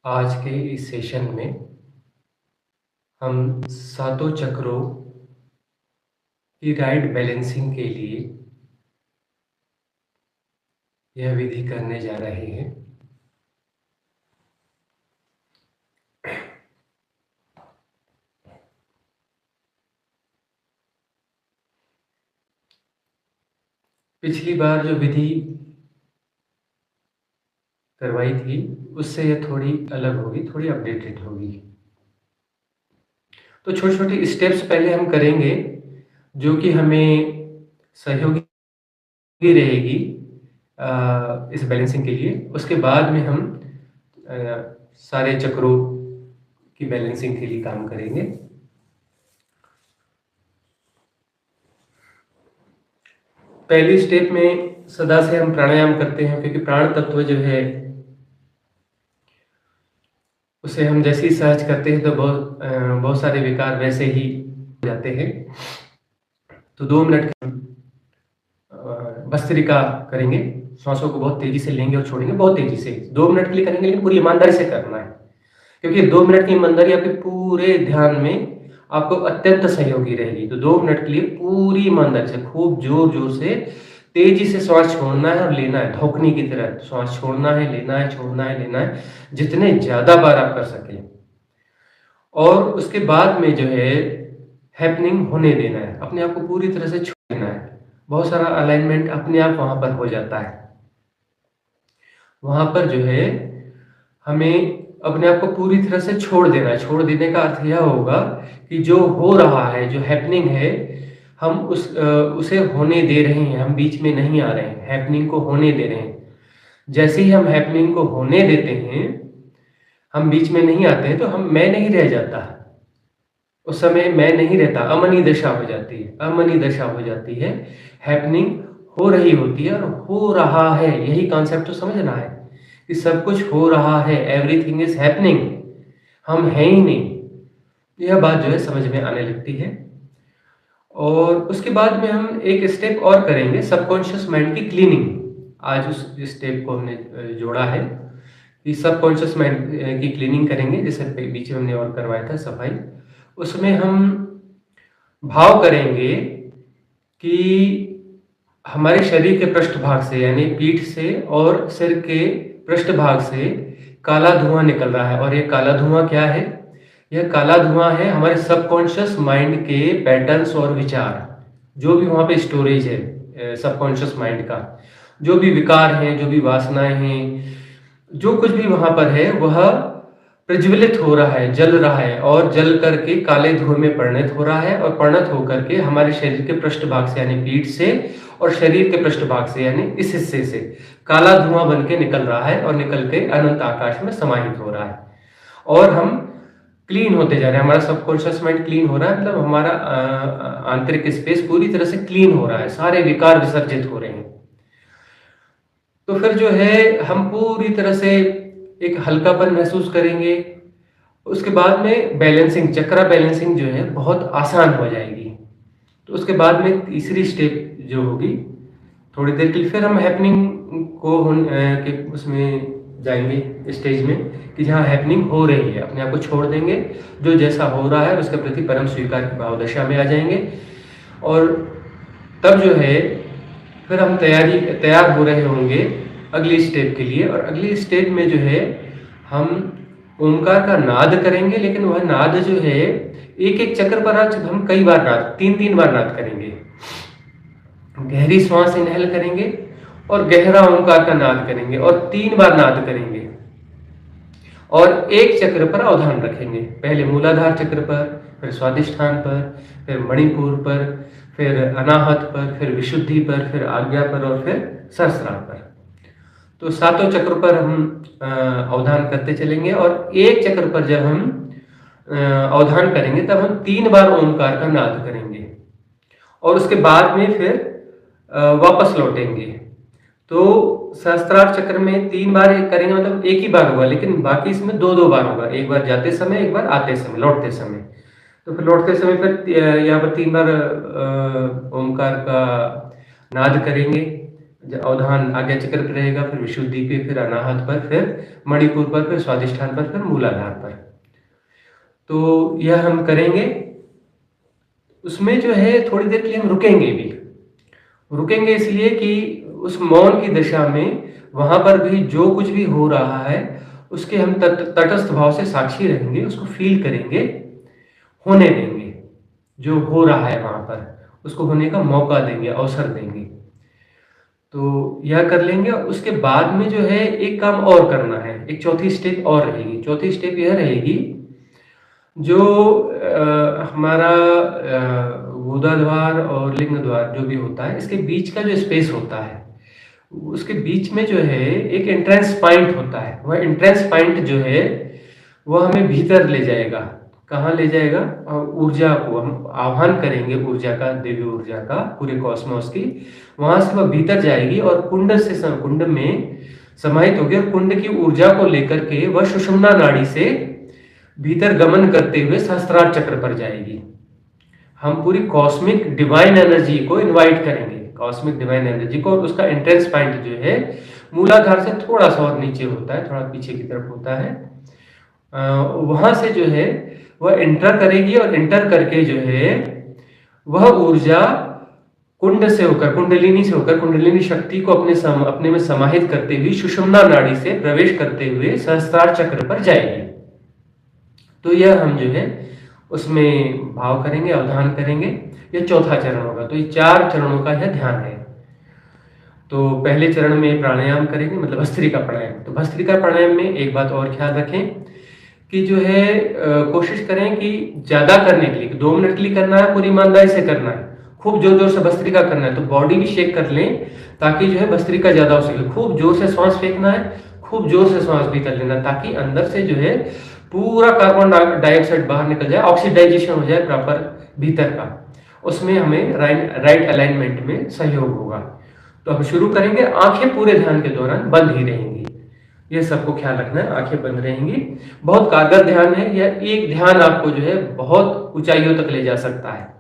आज के इस सेशन में हम सातों चक्रों की राइट बैलेंसिंग के लिए यह विधि करने जा रहे हैं। पिछली बार जो विधि करवाई थी उससे यह थोड़ी अलग होगी, थोड़ी अपडेटेड होगी। तो छोटे छोटे स्टेप्स पहले हम करेंगे जो कि हमें सहयोगी रहेगी इस बैलेंसिंग के लिए। उसके बाद में हम सारे चक्रों की बैलेंसिंग के लिए काम करेंगे। पहली स्टेप में सदा से हम प्राणायाम करते हैं, क्योंकि प्राण तत्व जो है उसे हम जैसे ही सहज करते हैं तो बहुत सारे विकार वैसे ही हो जाते हैं। तो 2 मिनट भस्त्रिका करेंगे, श्वासों को बहुत तेजी से लेंगे और छोड़ेंगे, बहुत तेजी से 2 मिनट के लिए करेंगे, लेकिन पूरी ईमानदारी से करना है, क्योंकि 2 मिनट की ईमानदारी आपके पूरे ध्यान में आपको अत्यंत सहयोगी रहेगी। तो 2 मिनट के लिए पूरी ईमानदारी से खूब जोर जोर से तेजी से श्वास छोड़ना है और लेना है, धौकनी की तरह श्वास छोड़ना है, लेना है, छोड़ना है, लेना है, जितने ज्यादा बार आप कर सकें। और उसके बाद में जो है हैपनिंग होने देना है, अपने आप को पूरी तरह से छोड़ देना है। बहुत सारा अलाइनमेंट अपने आप वहां पर हो जाता है। वहां पर जो है हमें अपने आप को पूरी तरह से छोड़ देना है। छोड़ देने का अर्थ यह होगा कि जो हो रहा है, जो हैपनिंग है, हम उसे होने दे रहे हैं, हम बीच में नहीं आ रहे हैं, हैपनिंग को होने दे रहे हैं। जैसे ही हम हैपनिंग को होने देते हैं, हम बीच में नहीं आते हैं, तो मैं नहीं रह जाता। उस समय मैं नहीं रहता, अमनी दशा हो जाती है, अमनी दशा हो जाती है। हैपनिंग हो रही होती है और हो रहा है, यही कॉन्सेप्ट तो समझना है कि सब कुछ हो रहा है, एवरीथिंग इज हैपनिंग, हम हैं ही नहीं। यह बात जो है समझ में आने लगती है। और उसके बाद में हम एक स्टेप और करेंगे, सबकॉन्शियस माइंड की क्लीनिंग। आज उस स्टेप को हमने जोड़ा है कि सबकॉन्शियस माइंड की क्लीनिंग करेंगे, जैसे बीच में हमने और करवाया था सफाई। उसमें हम भाव करेंगे कि हमारे शरीर के पृष्ठभाग से, यानी पीठ से और सिर के पृष्ठभाग से काला धुआं निकल रहा है। और ये काला धुआं क्या है? यह काला धुआं है हमारे सबकॉन्शियस माइंड के पैटर्न्स और विचार, जो भी वहां पे स्टोरेज है सबकॉन्शियस माइंड का, जो भी विकार हैं, जो भी वासनाएं हैं, जो कुछ भी वहां पर है, वह प्रज्वलित हो रहा है, जल रहा है, और जल करके काले धुएं में परिणत हो रहा है, और परिणत होकर के हमारे शरीर के पृष्ठभाग से, यानी पीठ से और शरीर के पृष्ठभाग से, यानी इस हिस्से से काला धुआं बन के निकल रहा है और निकल के अनंत आकाश में समाहित हो रहा है। और हम क्लीन होते जा रहे हैं, हमारा सबकॉन्शियस माइंड क्लीन हो रहा है, मतलब हमारा आंतरिक स्पेस पूरी तरह से क्लीन हो रहा है, सारे विकार विसर्जित हो रहे हैं। तो फिर जो है हम पूरी तरह से एक हल्कापन महसूस करेंगे। उसके बाद में बैलेंसिंग, चक्रा बैलेंसिंग जो है बहुत आसान हो जाएगी। तो उसके बाद में तीसरी स्टेप जो होगी, थोड़ी देर के लिए फिर हम हैपनिंग को के उसमें जाएंगे, स्टेज में, कि जहाँ हैपनिंग हो रही है अपने आप को छोड़ देंगे, जो जैसा हो रहा है उसके प्रति परम स्वीकार की भाव दशा में आ जाएंगे। और तब जो है फिर हम तैयार हो रहे होंगे अगली स्टेप के लिए। और अगली स्टेप में जो है हम ओंकार का नाद करेंगे, लेकिन वह नाद जो है एक एक चक्र पर आज हम कई बार नाद, 3-3 बार नाद करेंगे। गहरी श्वास इनहेल करेंगे और गहरा ओंकार का नाद करेंगे और 3 बार नाद करेंगे। और एक चक्र पर अवधान रखेंगे, पहले मूलाधार चक्र पर, फिर स्वादिष्ठान पर, फिर मणिपुर पर, फिर अनाहत पर, फिर विशुद्धि पर, फिर आज्ञा पर, और फिर सहस्त्रार पर। तो सातों चक्र पर हम अवधान करते चलेंगे। और एक चक्र पर जब हम अवधान करेंगे तब हम 3 बार ओंकार का नाद करेंगे और उसके बाद में फिर वापस लौटेंगे। तो सहस्त्रार चक्र में 3 बार करेंगे, मतलब एक ही बार होगा, लेकिन बाकी इसमें 2-2 बार होगा, एक बार जाते समय, एक बार आते समय, लौटते समय। तो फिर लौटते समय फिर यहाँ पर 3 बार ओंकार का नाद करेंगे, अवधान आज्ञा चक्र पे रहेगा, फिर विशुद्धि पे, फिर अनाहत पर, फिर मणिपुर पर, फिर स्वादिष्ठान पर, फिर मूलाधार पर। तो यह हम करेंगे। उसमें जो है थोड़ी देर के लिए हम रुकेंगे भी। रुकेंगे इसलिए कि उस मौन की दशा में वहां पर भी जो कुछ भी हो रहा है उसके हम तटस्थ भाव से साक्षी रहेंगे, उसको फील करेंगे, होने देंगे। जो हो रहा है वहां पर उसको होने का मौका देंगे, अवसर देंगे। तो यह कर लेंगे। उसके बाद में जो है एक काम और करना है, एक चौथी स्टेप और रहेगी। चौथी स्टेप यह रहेगी, जो हमारा गुदा द्वार और लिंग द्वार जो भी होता है, इसके बीच का जो स्पेस होता है, उसके बीच में जो है एक एंट्रेंस पॉइंट होता है। वह एंट्रेंस पॉइंट जो है वह हमें भीतर ले जाएगा। कहाँ ले जाएगा? ऊर्जा को हम आह्वान करेंगे, ऊर्जा का, दिव्य ऊर्जा का, पूरे कॉस्मोस की। वहां से वह भीतर जाएगी और कुंड में समाहित होगी, और कुंड की ऊर्जा को लेकर के वह सुषुम्ना नाड़ी से भीतर गमन करते हुए सहस्त्रार चक्र पर जाएगी। हम पूरी कॉस्मिक डिवाइन एनर्जी को इनवाइट करेंगे, कॉस्मिक डिवाइन एनर्जी को। और उसका एंट्रेंस पॉइंट जो है मूलाधार से थोड़ा सा और नीचे होता है, थोड़ा पीछे की तरफ होता है। वहां से जो है वह एंटर करेगी, और एंटर करके जो है वह ऊर्जा कुंड से होकर, कुंडलिनी से होकर, कुंडलिनी शक्ति को अपने में समाहित करते हुए सुषुम्ना नाड़ी से प्रवेश करते हुए सहस्त्रार चक्र पर जाएगी। तो यह हम जो है उसमें भाव करेंगे, अवधान करेंगे। यह चौथा चरण होगा। तो ये 4 चरणों का यह ध्यान है। तो पहले चरण में प्राणायाम करेंगे, मतलब भस्त्रिका प्राणायाम। तो भस्त्रिका प्राणायाम में एक बात और ख्याल रखें कि जो है कोशिश करें कि ज्यादा करने के लिए, 2 मिनट के लिए करना है, पूरी ईमानदारी से करना है, खूब जोर जोर से भस्त्रिका करना है। तो बॉडी भी शेक कर लें ताकि जो है भस्त्रिका ज्यादा हो सके। खूब जोर से श्वास फेंकना है, खूब जोर से श्वास भी कर लेना, ताकि अंदर से जो है पूरा कार्बन डाइऑक्साइड बाहर निकल जाए, ऑक्सीडाइजेशन हो जाए प्रॉपर भीतर का। उसमें हमें राइट अलाइनमेंट में सहयोग होगा। तो हम शुरू करेंगे। आंखें पूरे ध्यान के दौरान बंद ही रहेंगी, ये सबको ख्याल रखना है। आंखें बंद रहेंगी। बहुत कारगर ध्यान है यह। एक ध्यान आपको जो है बहुत ऊंचाइयों तक ले जा सकता है।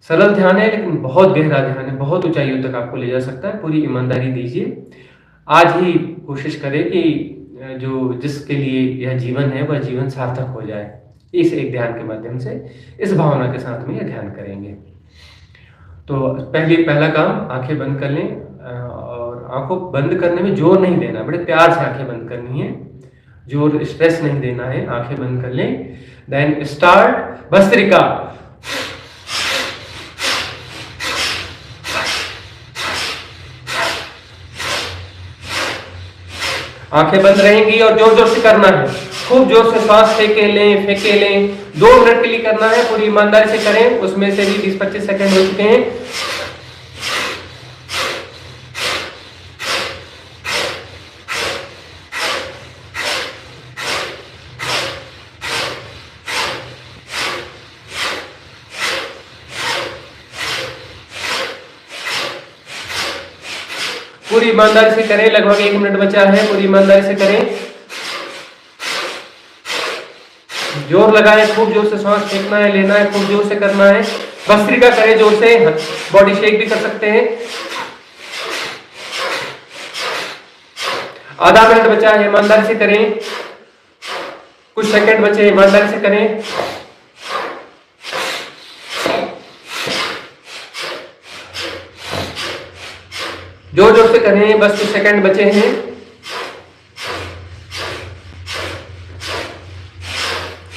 सरल ध्यान है लेकिन बहुत गहरा ध्यान है, बहुत ऊंचाइयों तक आपको ले जा सकता है। पूरी ईमानदारी दीजिए। आज ही कोशिश करें कि जो जिसके लिए यह जीवन है वह जीवन सार्थक हो जाए। इस एक ध्यान के माध्यम से, इस भावना के साथ में यह ध्यान करेंगे। तो पहला काम, आंखें बंद कर लें। और आंखों बंद करने में जोर नहीं देना, बड़े प्यार से आंखें बंद करनी है, जोर स्ट्रेस नहीं देना है। आंखें बंद कर लें। Then start bhastrika. आंखें बंद रहेंगी और जोर जोर से करना है। खूब जोर से सांस फेंके लें। 2 मिनट के लिए करना है, पूरी ईमानदारी से करें। उसमें से भी 20-25 सेकंड हो चुके हैं। पूरी ईमानदारी से करें। लगभग 1 मिनट बचा है, पूरी ईमानदारी से करें। जोर लगाएं, खूब जोर से सांस फेंकना है, लेना है, खूब जोर से करना है। भस्त्रिका करें जोर से, बॉडी शेक भी कर सकते हैं। आधा मिनट बचा है, ईमानदारी से करें। कुछ सेकंड बचे, ईमानदारी से करें। जोर जोर से करें, बस कुछ सेकंड बचे हैं।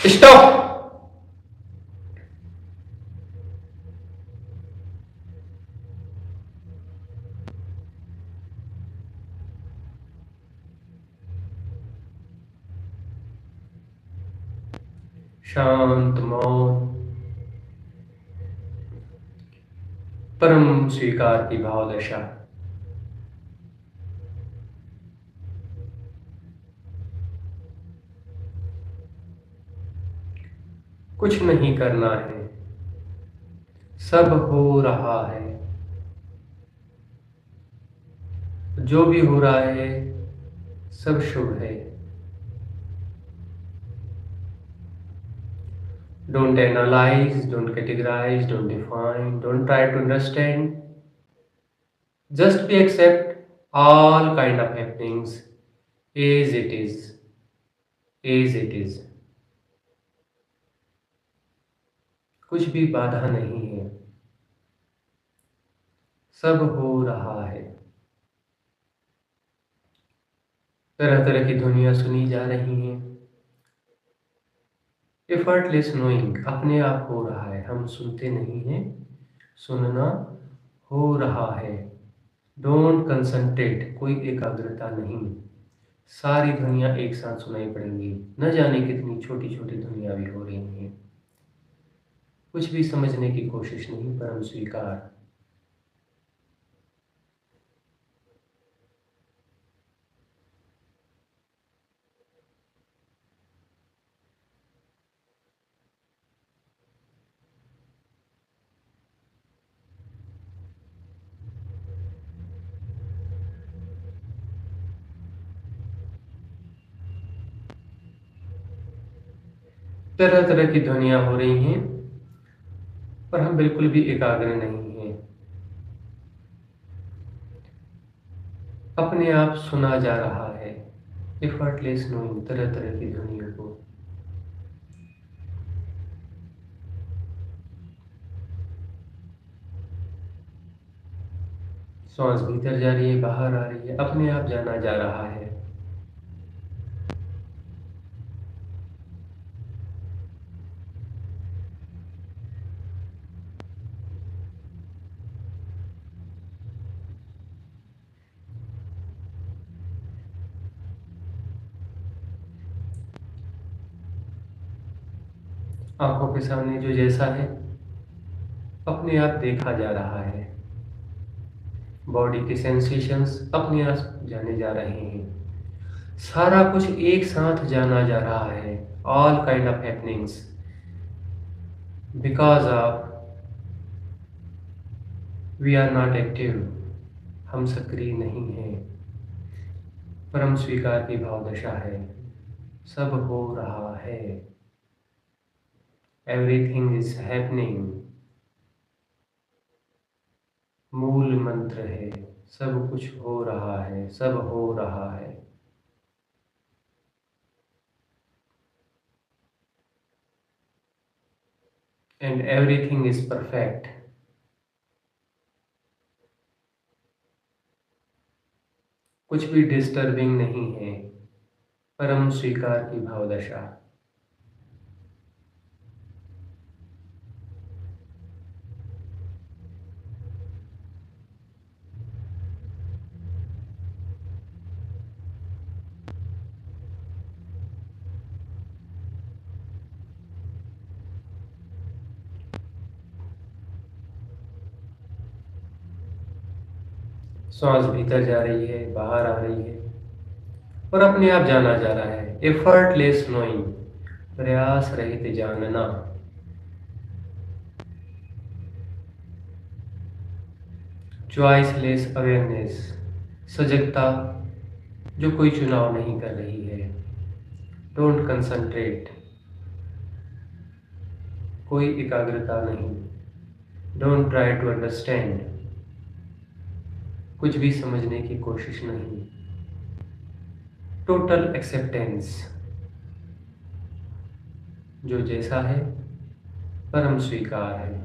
स्टॉप। शांत मौन, परम स्वीकार की भाव दशा। कुछ नहीं करना है, सब हो रहा है। जो भी हो रहा है सब शुभ है। Don't analyze, don't categorize, don't define, don't try to understand. Just be accept all kind of happenings as it is, as it is. कुछ भी बाधा नहीं है, सब हो रहा है। तरह तरह की ध्वनियाँ सुनी जा रही हैं। एफर्टलेस नोइंग, अपने आप हो रहा है, हम सुनते नहीं हैं, सुनना हो रहा है। डोंट कंसंट्रेट, कोई एकाग्रता नहीं। सारी ध्वनियाँ एक साथ सुनाई पड़ेंगी, न जाने कितनी छोटी छोटी ध्वनियाँ भी हो रही हैं। कुछ भी समझने की कोशिश नहीं, परम स्वीकार। तरह तरह की ध्वनियाँ हो रही हैं, पर हम बिल्कुल भी एकाग्र नहीं हैं। अपने आप सुना जा रहा है, एफर्टलेस नोइंग, तरह तरह की ध्वनियों को। सांस भीतर जा रही है, बाहर आ रही है, अपने आप जाना जा रहा है। आंखों के सामने जो जैसा है, अपने आप देखा जा रहा है। बॉडी के सेंसेशंस अपने आप जाने जा रहे हैं। सारा कुछ एक साथ जाना जा रहा है। All kind of happenings because of we are not active, हम सक्रिय नहीं हैं। परम स्वीकार की भाव दशा है, सब हो रहा है। एवरीथिंग इज हैपनिंग, मूल मंत्र है। सब कुछ हो रहा है, सब हो रहा है। And everything is perfect. कुछ भी डिस्टर्बिंग नहीं है, परम स्वीकार की भाव दशा। सांस भीतर जा रही है, बाहर आ रही है, और अपने आप जाना जा रहा है। एफर्टलेस नोइंग, प्रयास रहित जानना। चॉइसलेस अवेयरनेस, सजगता जो कोई चुनाव नहीं कर रही है। डोंट कंसंट्रेट, कोई एकाग्रता नहीं। डोंट ट्राई टू अंडरस्टैंड, कुछ भी समझने की कोशिश नहीं। टोटल एक्सेप्टेंस, जो जैसा है परम स्वीकार है।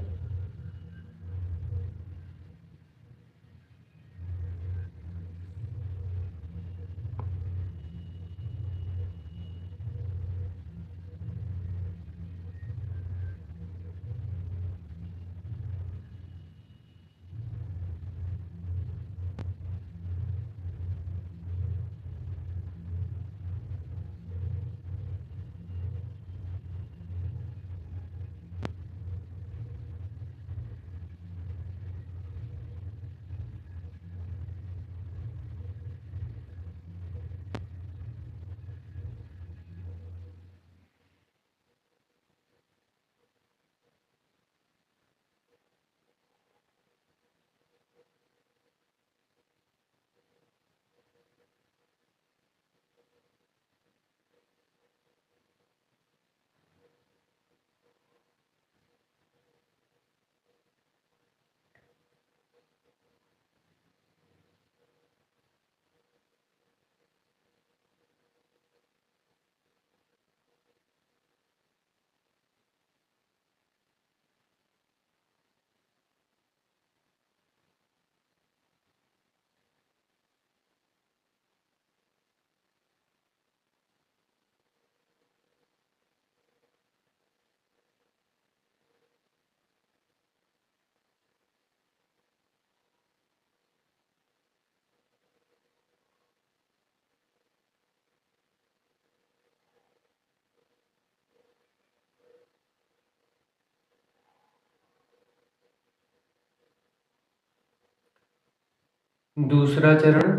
दूसरा चरण,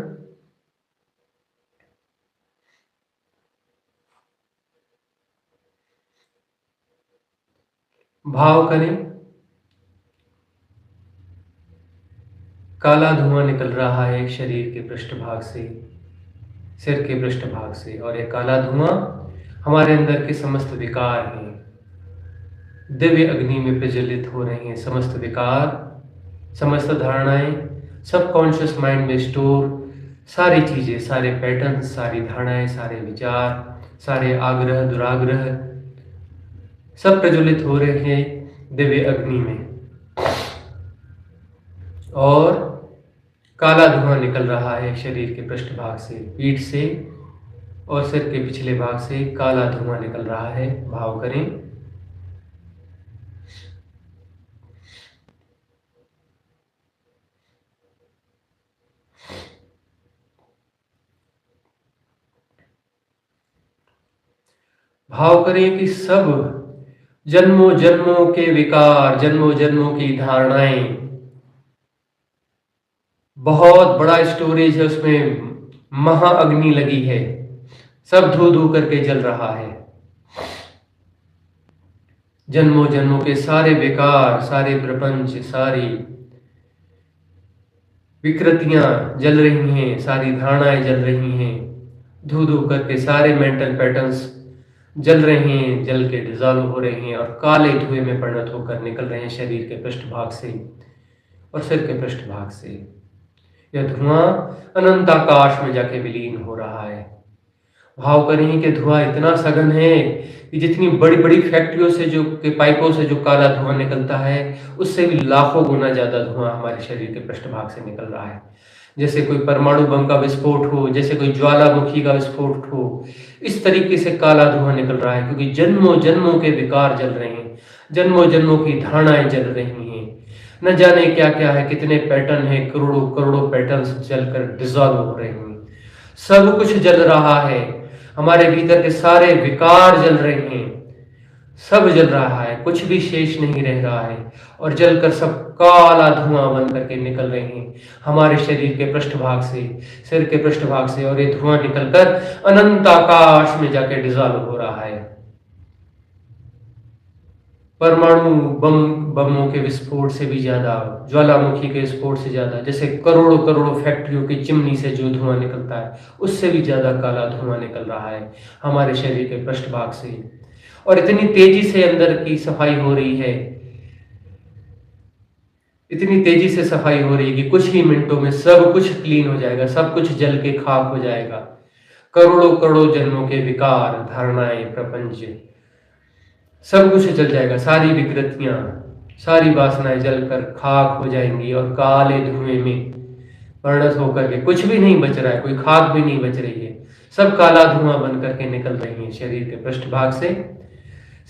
भाव करें काला धुआं निकल रहा है शरीर के पृष्ठभाग से, सिर के पृष्ठभाग से, और यह काला धुआं हमारे अंदर के समस्त विकार हैं, दिव्य अग्नि में प्रज्वलित हो रहे हैं। समस्त विकार, समस्त धारणाएं, सबकॉन्शियस माइंड में स्टोर सारी चीजें, सारे पैटर्न, सारी धारणाएं, सारे विचार, सारे आग्रह दुराग्रह सब प्रज्वलित हो रहे हैं दिव्य अग्नि में, और काला धुआं निकल रहा है शरीर के पृष्ठभाग से, पीठ से और सिर के पिछले भाग से काला धुआं निकल रहा है। भाव करें भाव करें कि सब जन्मों जन्मों के विकार, जन्मों जन्मों की धारणाएं, बहुत बड़ा स्टोरेज है, उसमें महाअग्नि लगी है, सब धू धू करके जल रहा है। जन्मों जन्मों के सारे विकार, सारे प्रपंच, सारी विकृतियां जल रही हैं, सारी धारणाएं जल रही हैं, धू धू करके सारे मेंटल पैटर्न्स जल रहे हैं, जल के डिजॉल्व हो रहे हैं और काले धुएं में परिणत होकर निकल रहे हैं शरीर के पृष्ठभाग से और सिर के पृष्ठभाग से। यह धुआं अनंत आकाश में जाके विलीन हो रहा है। भाव करें कि धुआं इतना सघन है कि जितनी बड़ी बड़ी फैक्ट्रियों से जो के पाइपों से जो काला धुआं निकलता है, उससे भी लाखों गुना ज्यादा धुआं हमारे शरीर के पृष्ठभाग से निकल रहा है। जैसे कोई परमाणु बम का विस्फोट हो, जैसे कोई ज्वालामुखी का विस्फोट हो, इस तरीके से काला धुआं निकल रहा है, क्योंकि जन्मों जन्मों के विकार जल रहे हैं, जन्मों जन्मों की धारणाएं जल रही हैं, न जाने क्या क्या है, कितने पैटर्न है, करोड़ों करोड़ों पैटर्न्स जलकर डिजॉल्व हो रहे हैं। सब कुछ जल रहा है, हमारे भीतर के सारे विकार जल रहे हैं, सब जल रहा है, कुछ भी शेष नहीं रह रहा है, और जलकर सब काला धुआं बन करके निकल रहे हैं हमारे शरीर के पृष्ठभाग से, सिर के पृष्ठभाग से, और ये धुआं निकलकर अनंत आकाश में जाके डिजॉल्व हो रहा है। परमाणु बमों के विस्फोट से भी ज्यादा, ज्वालामुखी के विस्फोट से ज्यादा, जैसे करोड़ों करोड़ों फैक्ट्रियों की चिमनी से जो धुआं निकलता है, उससे भी ज्यादा काला धुआं निकल रहा है हमारे शरीर के पृष्ठभाग से। और इतनी तेजी से अंदर की सफाई हो रही है, इतनी तेजी से सफाई हो रही है कि कुछ ही मिनटों में सब कुछ क्लीन हो जाएगा, सब कुछ जल के खाक हो जाएगा। करोड़ों करोड़ों जन्मों के विकार, धारणाएं, प्रपंच, सब कुछ जल जाएगा, सारी विकृतियां, सारी वासनाएं जलकर खाक हो जाएंगी और काले धुएं में परिणत होकर के कुछ भी नहीं बच रहा है, कोई खाक भी नहीं बच रही है, सब काला धुआं बन करके निकल रही है शरीर के पृष्ठभाग से,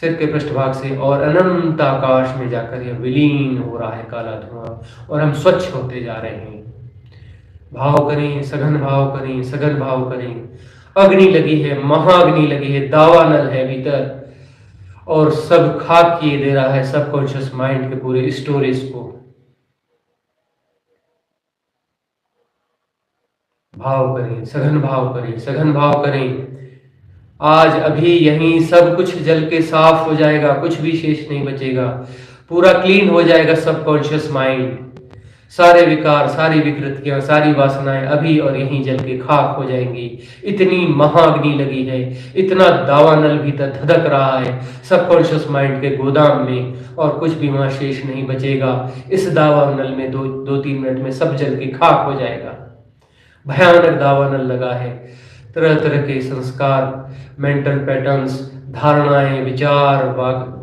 सिर के पृष्ठभाग से, और अनंत आकाश में जाकर यह विलीन हो रहा है काला धुआं, और हम स्वच्छ होते जा रहे हैं। भाव करें, सघन भाव करें, सघन भाव करें। अग्नि लगी है, महाअग्नि लगी है, दावानल है भीतर, और सब खाक किए दे रहा है सबकॉन्शियस माइंड के पूरे स्टोरेज को। भाव करें, सघन भाव करें, सघन भाव करें। आज अभी यहीं सब कुछ जल के साफ हो जाएगा, कुछ भी शेष नहीं बचेगा, पूरा क्लीन हो जाएगा सबकॉन्शियस माइंड, सारे विकार, सारी विकृतियां, सारी वासनाएं अभी और यहीं जल के खाक हो जाएंगी। इतनी महाअग्नि लगी है, इतना दावानल भीतर धधक रहा है सबकॉन्शियस माइंड के गोदाम में, और कुछ भी वहां शेष नहीं बचेगा। इस दावानल में दो तीन मिनट में सब जल के खाक हो जाएगा। भयानक दावानल लगा है, तरह तरह के संस्कार, मेंटल पैटर्न्स, धारणाएं, विचार,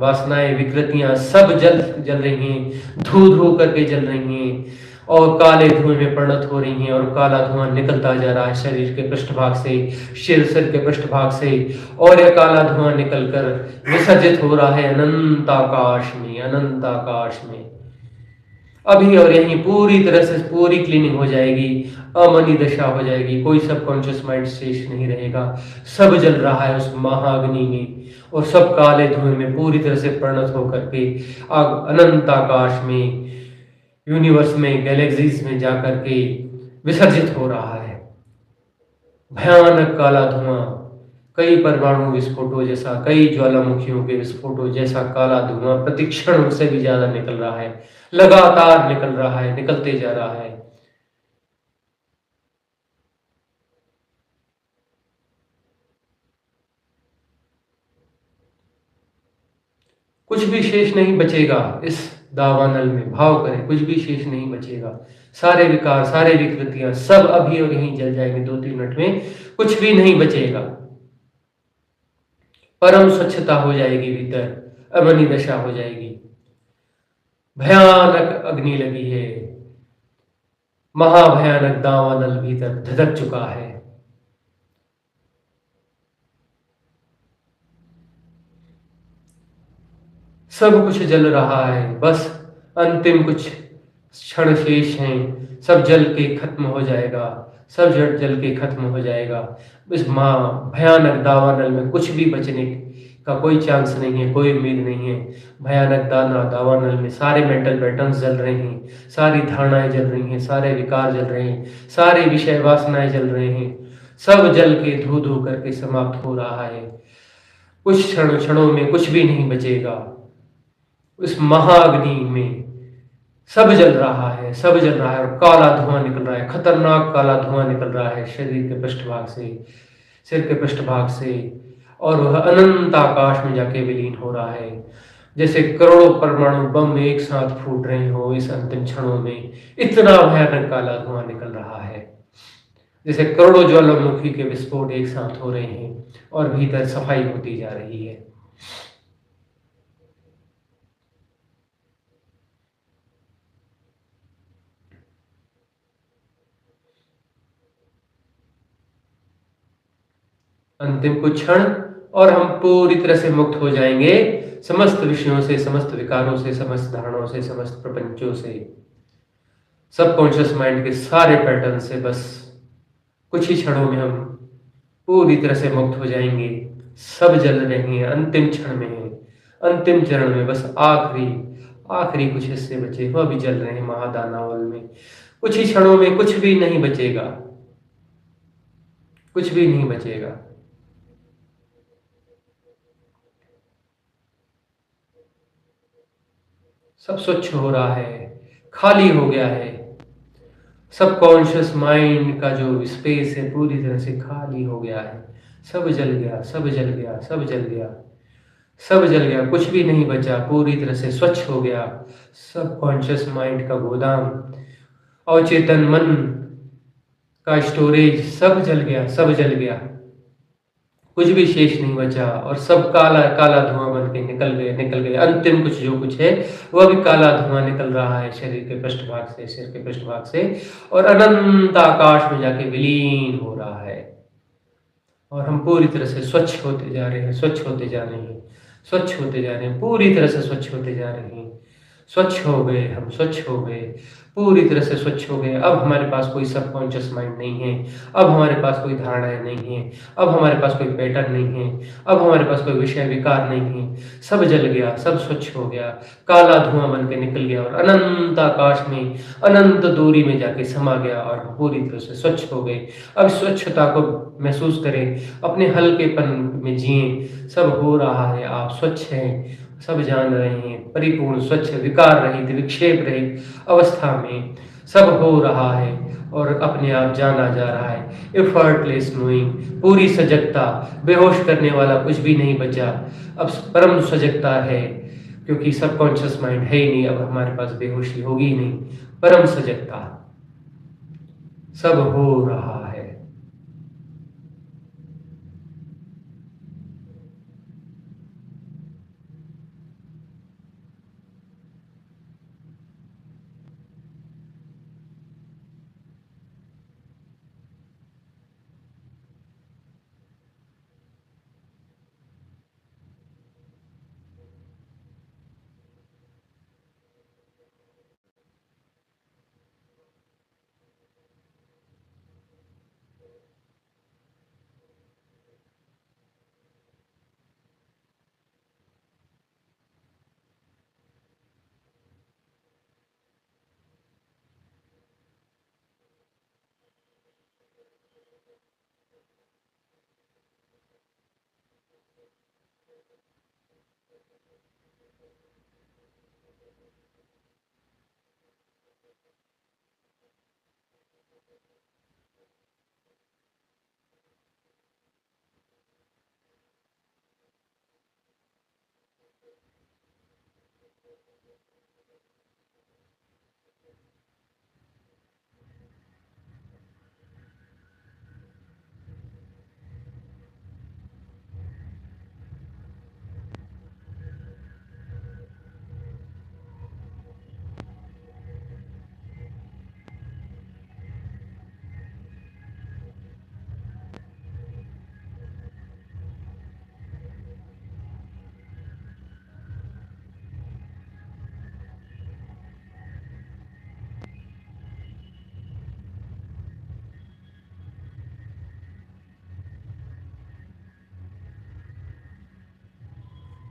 वासनाएं, विकृतियां सब जल रही हैं, धू धू करके जल रही हैं, और काले धुएं में परिणत हो रही हैं, और काला धुआं निकलता जा रहा है शरीर के पृष्ठभाग से, सिर के पृष्ठभाग से, और यह काला धुआं निकलकर विसर्जित हो रहा है अनंत आकाश में, अनंत आकाश में। अभी और यहीं पूरी तरह से पूरी क्लीनिंग हो जाएगी, अमनी दशा हो जाएगी, कोई सबकॉन्शियस माइंड शेष नहीं रहेगा, सब जल रहा है उस महाअग्नि में, और सब काले धुएं में पूरी तरह से परिणत होकर के अनंत आकाश में, यूनिवर्स में, गैलेक्सीज में जाकर के विसर्जित हो रहा है। भयानक काला धुआं, कई परमाणु विस्फोटों जैसा, कई ज्वालामुखियों के विस्फोटों जैसा काला धुआं प्रतिक्षण उससे भी ज्यादा निकल रहा है, लगातार निकल रहा है, निकलते जा रहा है। कुछ भी शेष नहीं बचेगा इस दावानल में, भाव करें, कुछ भी शेष नहीं बचेगा। सारे विकार, सारे विकृतियां सब अभी और यहीं जल जाएंगे 2-3 मिनट में, कुछ भी नहीं बचेगा। परम स्वच्छता हो जाएगी भीतर, अमनी दशा हो जाएगी। भयानक अग्नि लगी है, महाभयानक दावानल भीतर धधक चुका है। सब कुछ जल रहा है, बस अंतिम कुछ क्षण शेष हैं, सब जल के खत्म हो जाएगा, सब जल जल के खत्म हो जाएगा। इस माँ भयानक दावानल में कुछ भी बचने का कोई चांस नहीं है, कोई उम्मीद नहीं है। भयानक दावानल में सारे मेंटल पैटर्न्स जल रहे हैं, सारी धारणाएं जल रही हैं, सारे विकार जल रहे हैं, सारे विषय वासनाएं जल रहे हैं, सब जल के धू धू करके समाप्त हो रहा है। कुछ क्षणों में कुछ भी नहीं बचेगा। उस महाअग्नि में सब जल रहा है, सब जल रहा है और काला धुआं निकल रहा है, खतरनाक काला धुआं निकल रहा है शरीर के पृष्ठभाग से, सिर के पृष्ठभाग से, और वह अनंत आकाश में जाके विलीन हो रहा है। जैसे करोड़ों परमाणु बम एक साथ फूट रहे हो इस अंतिम क्षणों में, इतना भयानक काला धुआं निकल रहा है। जैसे करोड़ों ज्वालामुखी के विस्फोट एक साथ हो रहे हैं और भीतर सफाई होती जा रही है। अंतिम कुछ क्षण और हम पूरी तरह से मुक्त हो जाएंगे समस्त विषयों से, समस्त विकारों से, समस्त धारणाओं से, समस्त प्रपंचों से, सबकॉन्शियस माइंड के सारे पैटर्न से। बस कुछ ही क्षणों में हम पूरी तरह से मुक्त हो जाएंगे। सब जल रहे हैं, अंतिम क्षण में है, अंतिम चरण में, बस आखिरी आखिरी कुछ हिस्से बचे वह भी जल रहे हैं महादानवल में। कुछ ही क्षणों में कुछ भी नहीं बचेगा, कुछ भी नहीं बचेगा। सब स्वच्छ हो रहा है, खाली हो गया है। सबकॉन्शियस माइंड का जो स्पेस है पूरी तरह से खाली हो गया है। सब जल गया, सब जल गया, सब जल गया, सब जल गया, कुछ भी नहीं बचा, पूरी तरह से स्वच्छ हो गया। सबकॉन्शियस माइंड का गोदाम, अवचेतन मन का स्टोरेज, सब जल गया, सब जल गया, कुछ भी शेष नहीं बचा और सब काला काला धुआं बन के निकल गए, निकल गए। अंतिम कुछ जो कुछ है वह भी काला धुआं निकल रहा है शरीर के पृष्ठभाग से, सिर के पृष्ठभाग से, और अनंत आकाश में जाके विलीन हो रहा है। और हम पूरी तरह से स्वच्छ होते जा रहे हैं, स्वच्छ होते जा रहे हैं, स्वच्छ होते जा रहे हैं, पूरी तरह से स्वच्छ होते जा रहे हैं। स्वच्छ हो गए, हम स्वच्छ हो गए, पूरी तरह से स्वच्छ हो गए। अब हमारे पास कोई सबकॉन्शियस माइंड नहीं है, अब हमारे पास कोई धारणाएं नहीं है, अब हमारे पास कोई पैटर्न नहीं है, अब हमारे पास कोई विषय विकार नहीं है। सब जल गया, सब स्वच्छ हो गया, काला धुआं बन के निकल गया और अनंत आकाश में, अनंत दूरी में जाके समा गया और पूरी तरह से स्वच्छ हो गए। अब स्वच्छता को महसूस करें, अपने हल्केपन में जिए। सब हो रहा है, आप स्वच्छ हैं, सब जान रहे हैं, परिपूर्ण स्वच्छ विकार रहित विक्षेप रहित अवस्था में सब हो रहा है और अपने आप जाना जा रहा है। एफर्टलेस नोइंग, पूरी सजगता, बेहोश करने वाला कुछ भी नहीं बचा। अब परम सजगता है, क्योंकि सबकॉन्शियस माइंड है ही नहीं, अब हमारे पास बेहोशी होगी ही नहीं। परम सजगता, सब हो रहा है।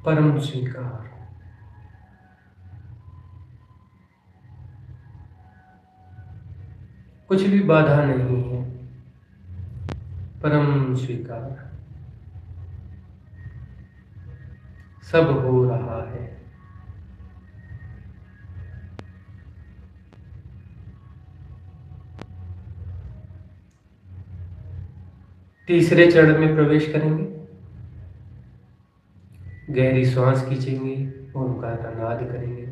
परम स्वीकार। कुछ भी बाधा नहीं है। परम स्वीकार। सब हो रहा है। तीसरे चरण में प्रवेश करेंगे। गहरी श्वास खींचेंगे, ओंकार का नाद करेंगे।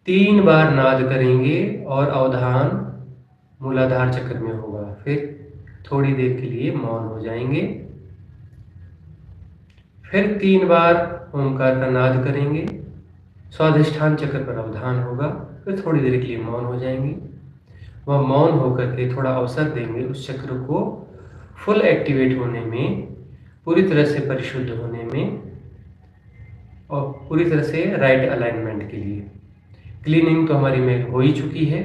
3 बार नाद करेंगे और अवधान मूलाधार चक्र में होगा। फिर थोड़ी देर के लिए मौन हो जाएंगे। फिर 3 बार ओंकार का नाद करेंगे, स्वाधिष्ठान चक्र पर अवधान होगा। फिर थोड़ी देर के लिए मौन हो जाएंगे। वह मौन होकर के थोड़ा अवसर देंगे उस चक्र को फुल एक्टिवेट होने में, पूरी तरह से परिशुद्ध होने में और पूरी तरह से राइट अलाइनमेंट के लिए। क्लीनिंग तो हमारी में हो ही चुकी है।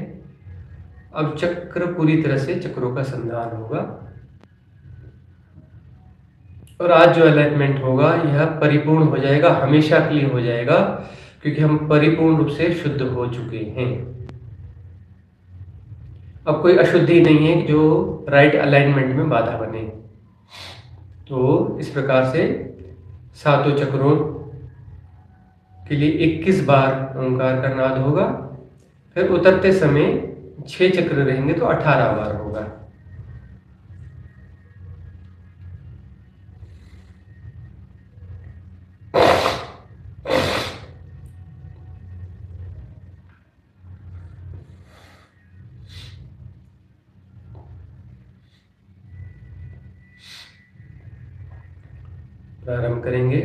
अब चक्र पूरी तरह से चक्रों का संधान होगा और आज जो अलाइनमेंट होगा यह परिपूर्ण हो जाएगा, हमेशा के लिए हो जाएगा, क्योंकि हम परिपूर्ण रूप से शुद्ध हो चुके हैं। अब कोई अशुद्धि नहीं है जो राइट अलाइनमेंट में बाधा बने। तो इस प्रकार से सातों चक्रों के लिए 21 बार ओंकार का नाद होगा। फिर उतरते समय 6 चक्र रहेंगे तो 18 बार होगा। प्रारंभ करेंगे।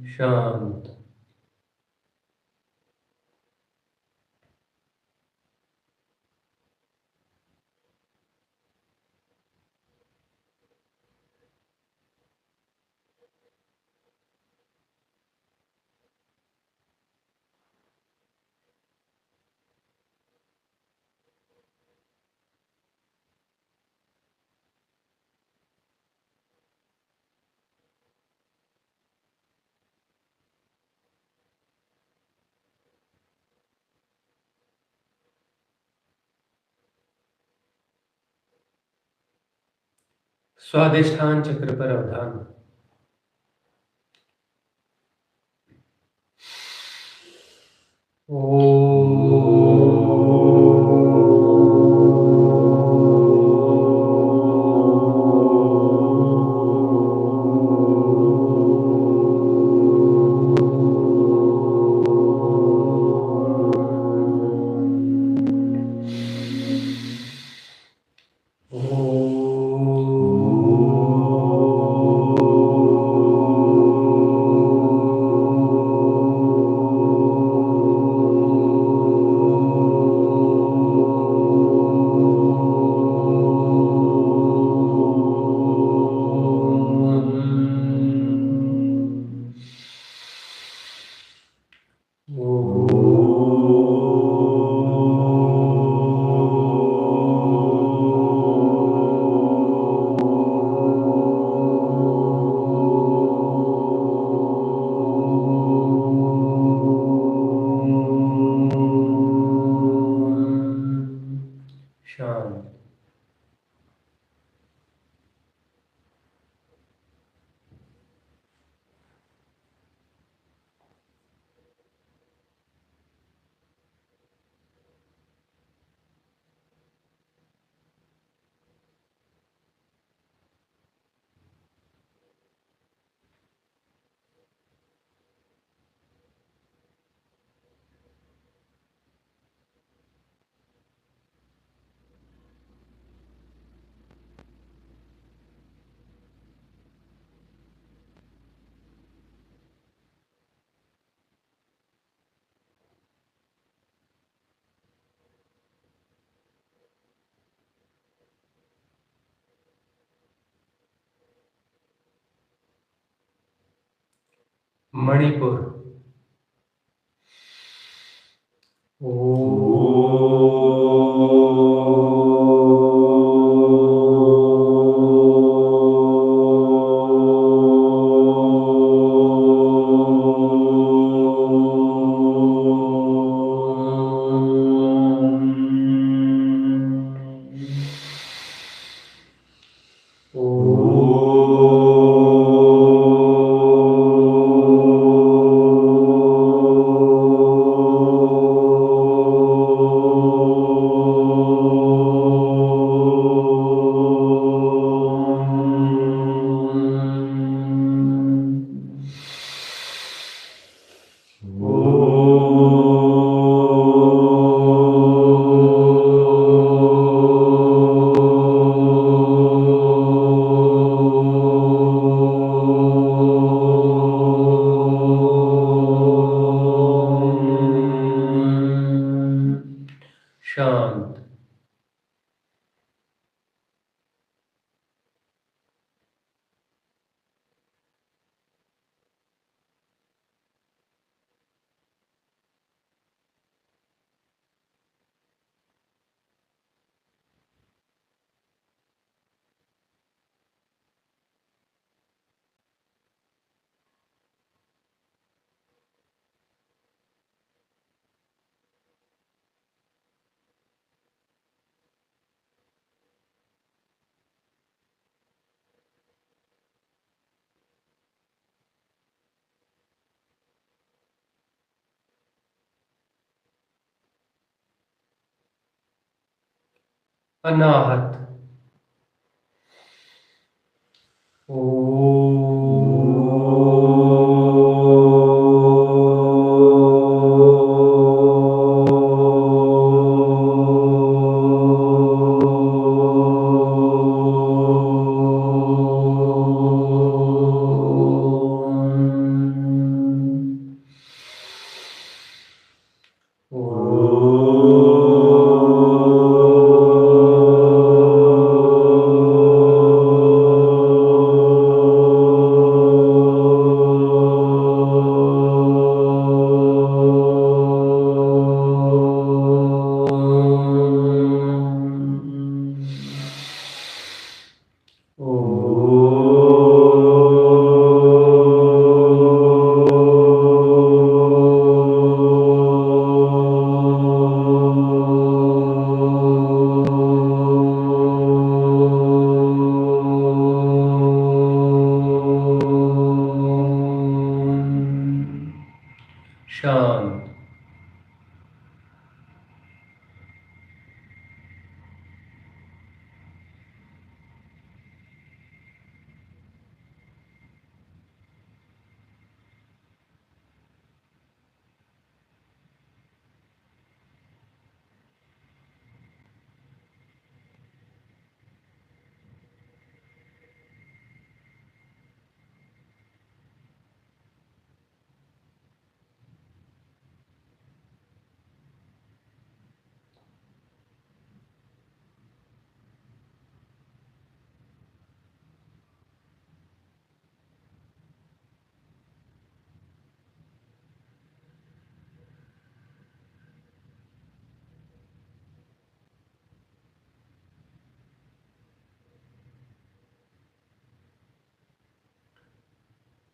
शांत। स्वाधिष्ठान चक्र पर अवधान। मणिपुर। शांत। अनाहत। शांत।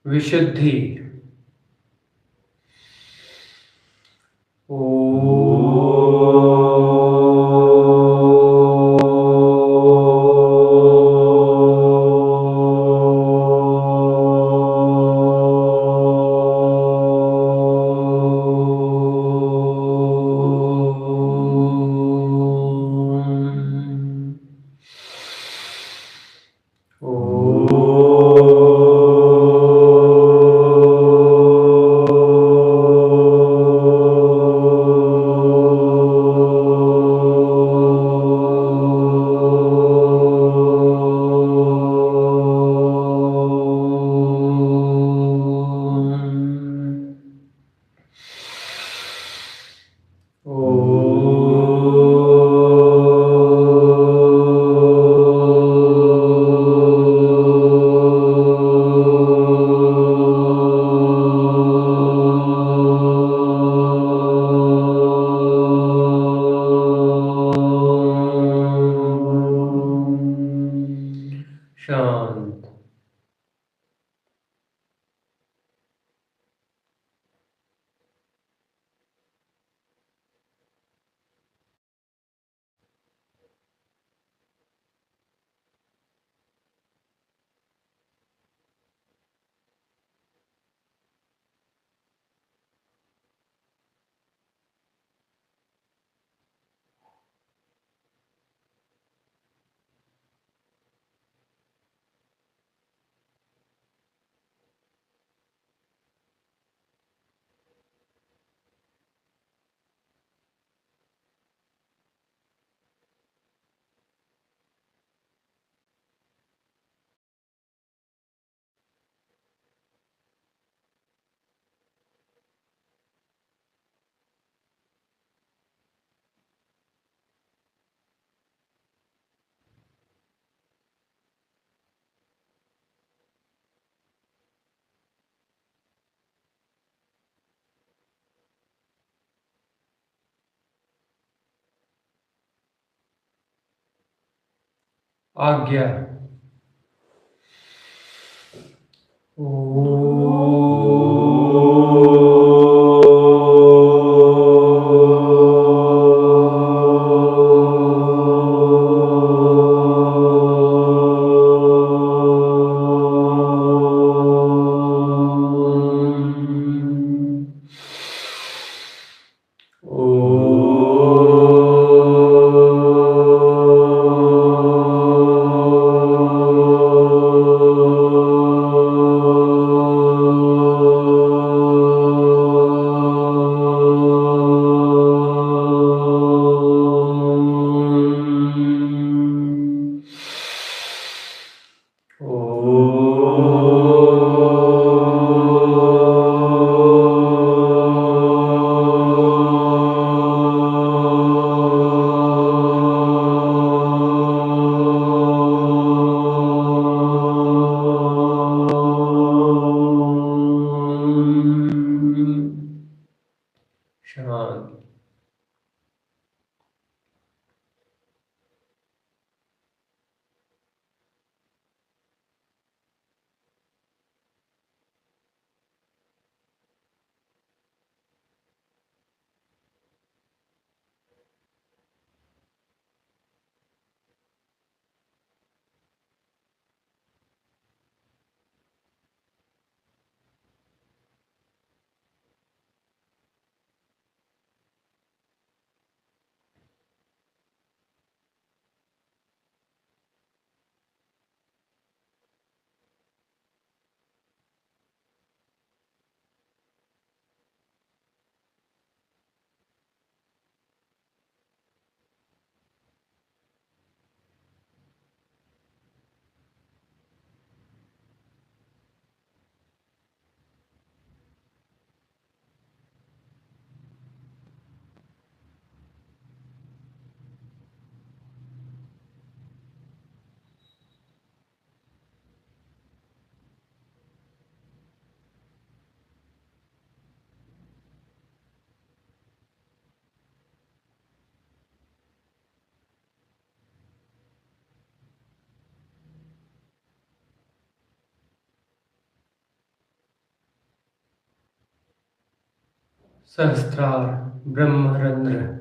विशुद्धि। आज्ञा। शांत। सहस्त्रार ब्रह्मरंध्र।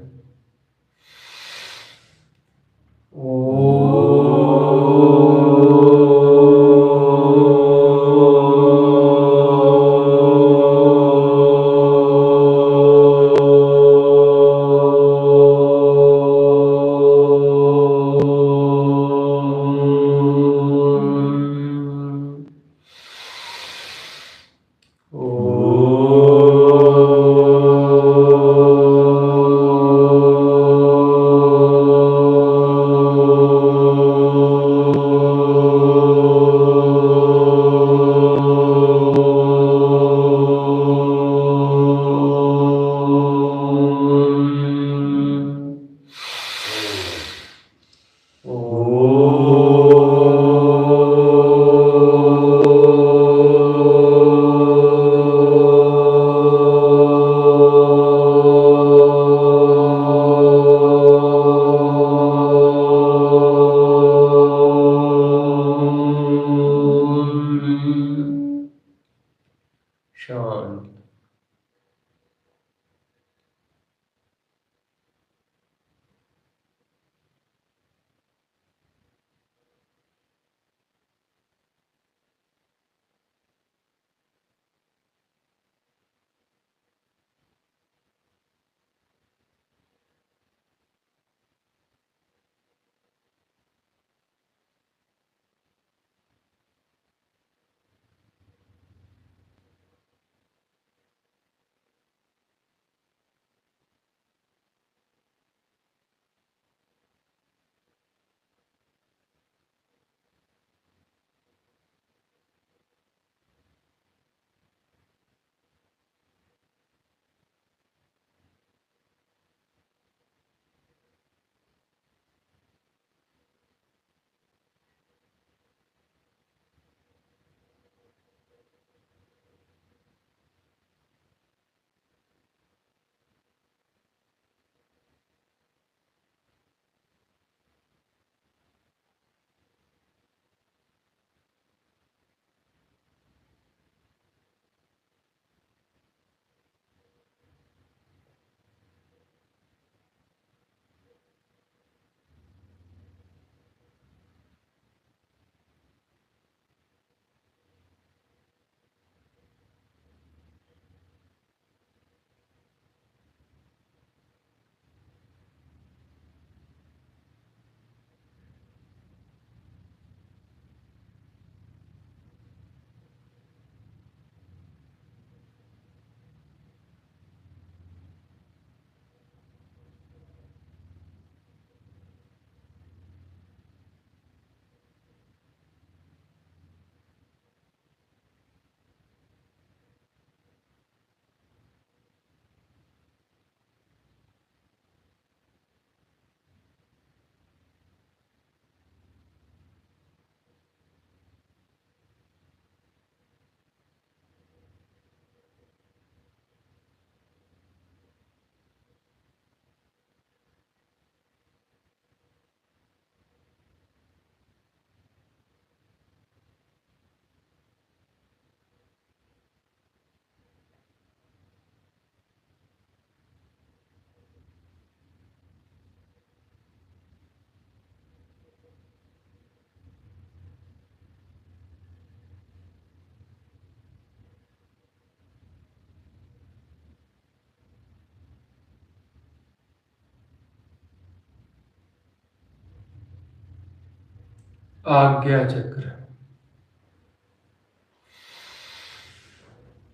आज्ञा चक्र।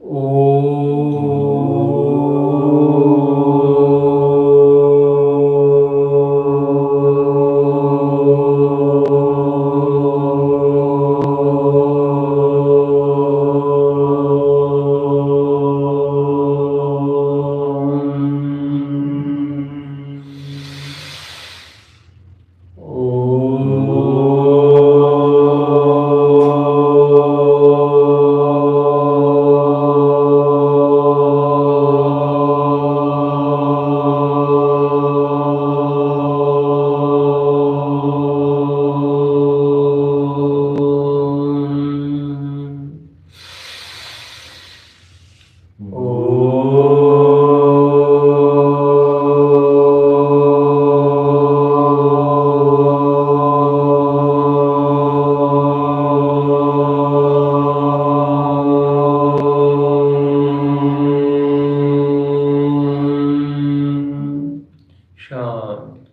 ओ शांत।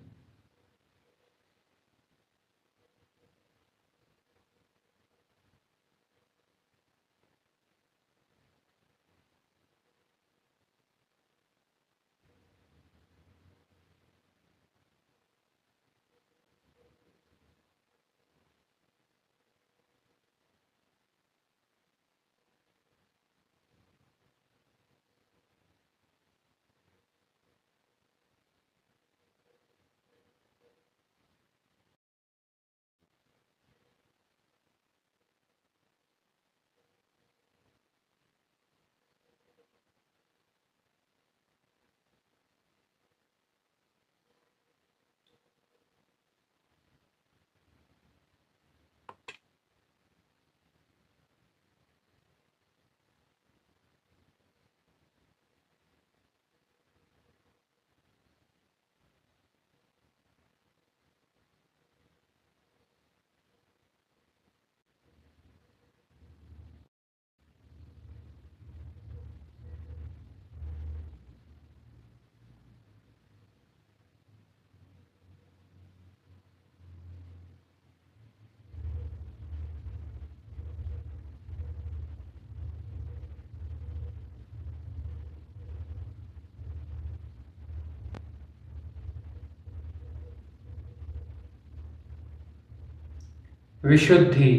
विशुद्धि।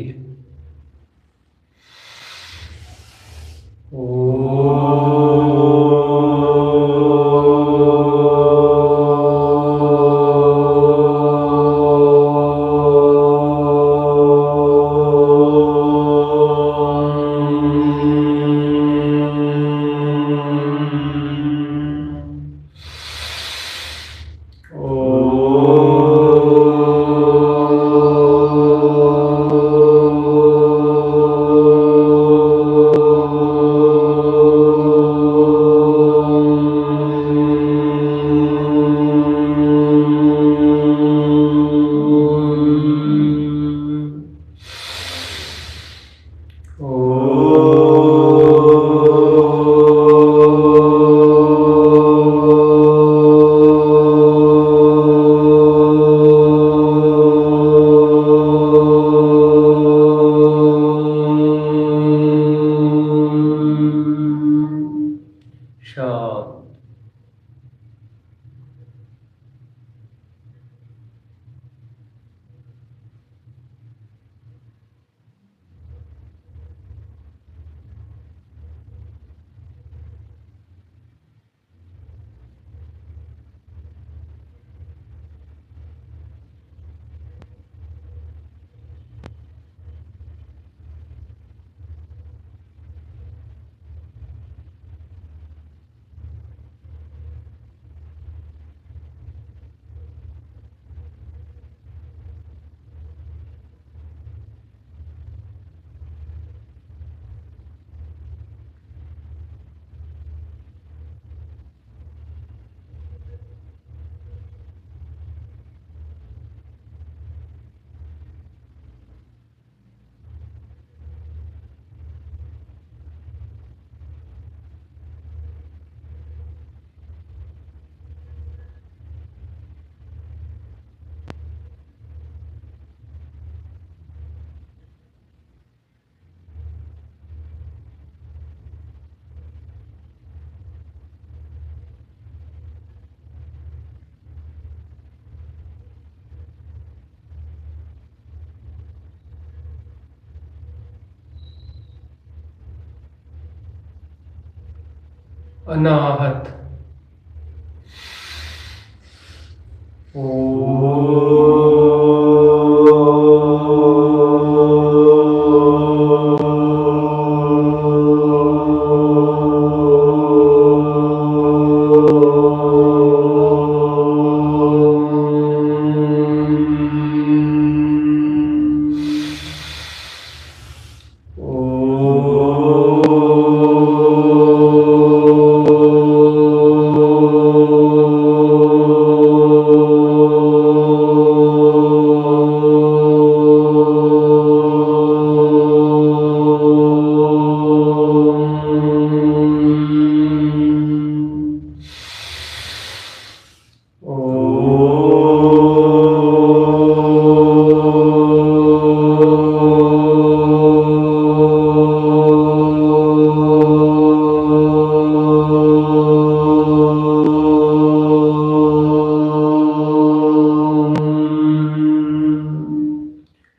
अनाहत।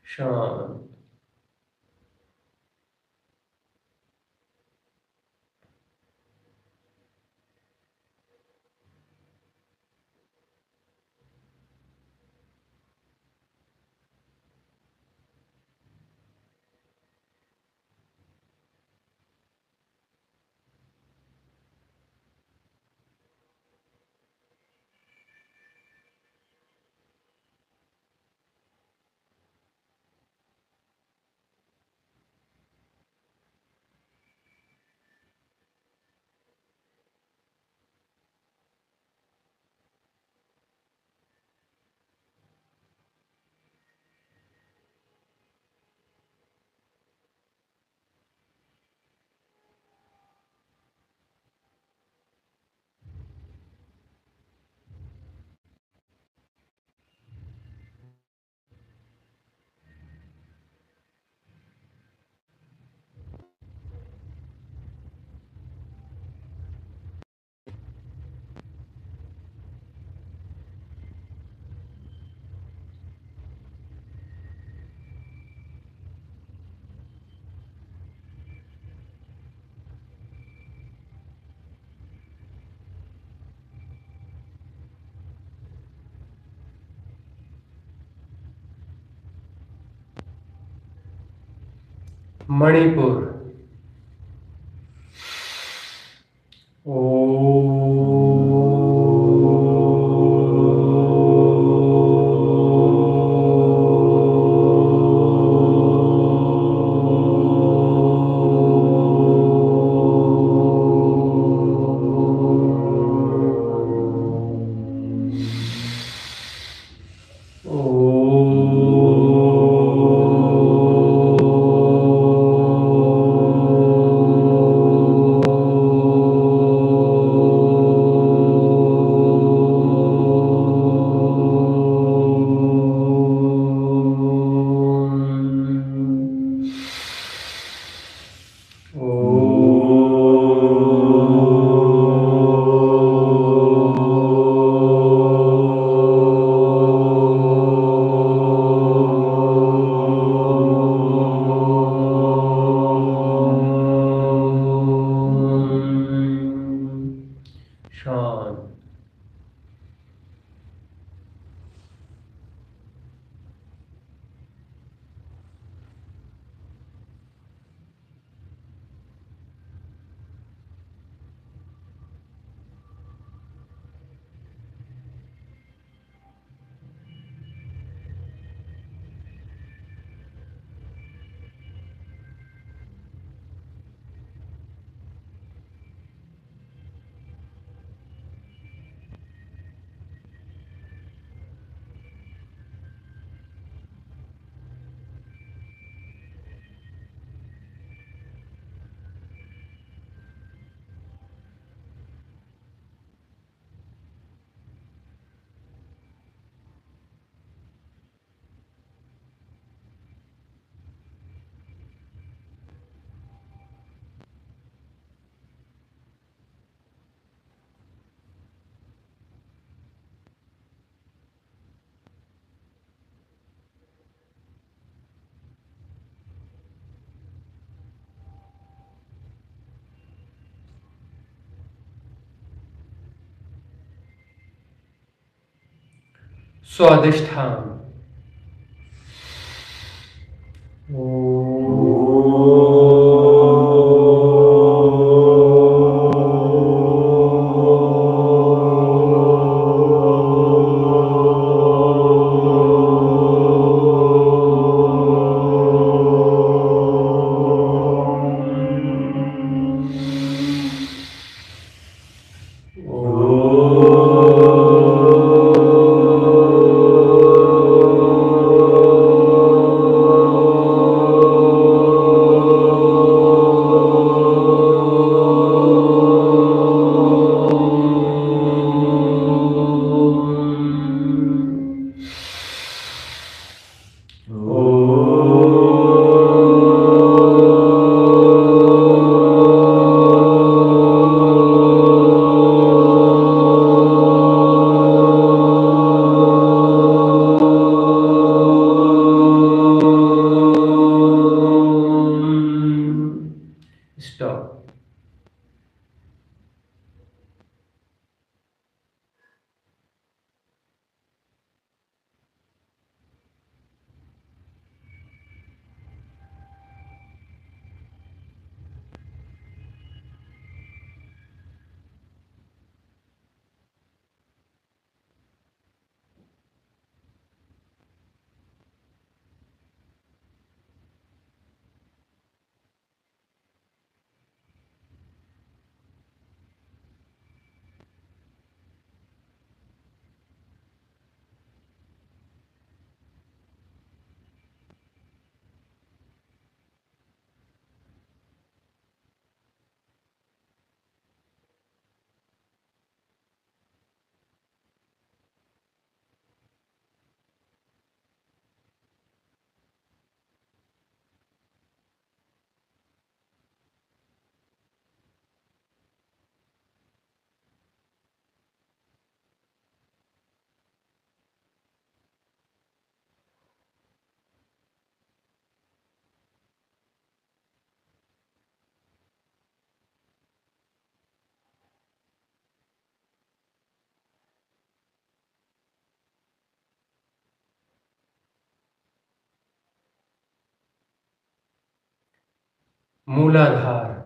शांत। मणिपुर। स्वादिष्ठान। स्टॉप। मूलाधार।